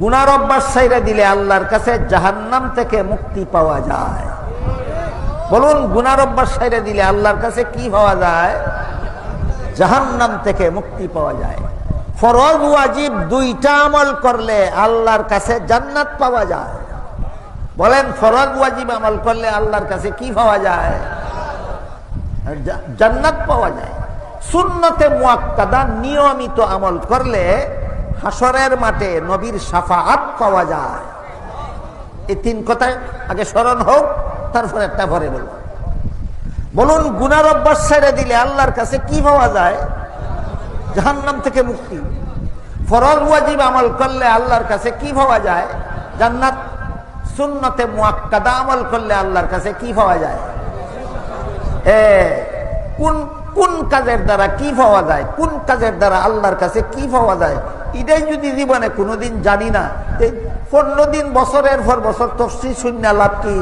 গুনার অভ্যাস ছাইরা দিলে আল্লাহর কাছে জাহান্নাম থেকে মুক্তি পাওয়া যায়। বলুন, গুনার অভ্যাস ছাইরা দিলে আল্লাহর কাছে কি পাওয়া যায়? জাহান্নাম থেকে মুক্তি পাওয়া যায়। ফরজ ওয়াজিব দুইটা আমল করলে আল্লাহর কাছে জান্নাত পাওয়া যায়। বলেন, ফরজ ওয়াজিব আমল করলে আল্লাহর কাছে কি পাওয়া যায়? জান্নাত পাওয়া যায়। সুন্নতে মুআক্কাদা নিয়মিত আমল করলে হাসরের মাঠে নবীর শাফাআত পাওয়া যায়। এই তিন কথা আগে স্মরণ হোক, তারপর একটা পরে বলবো। বলুন, গুনার অভ্যাস ছেড়ে দিলে আল্লাহর কাছে কি পাওয়া যায়? জাহান্নাম থেকে মুক্তি। ফরজ ওয়াজিব আমল করলে আল্লাহর কাছে কি পাওয়া যায়? জান্নাত। সুন্নতে মুআক্কাদা আমল করলে আল্লাহর কাছে কি পাওয়া যায়? কোন কোন কাজের দ্বারা কি পাওয়া যায়, কোন কাজের দ্বারা আল্লাহর কাছে কি পাওয়া যায়, এটাই যদি জীবনে কোনোদিন জানি না, 15 দিন বছরের পর বছর তফসির শূন্য লাভ কি?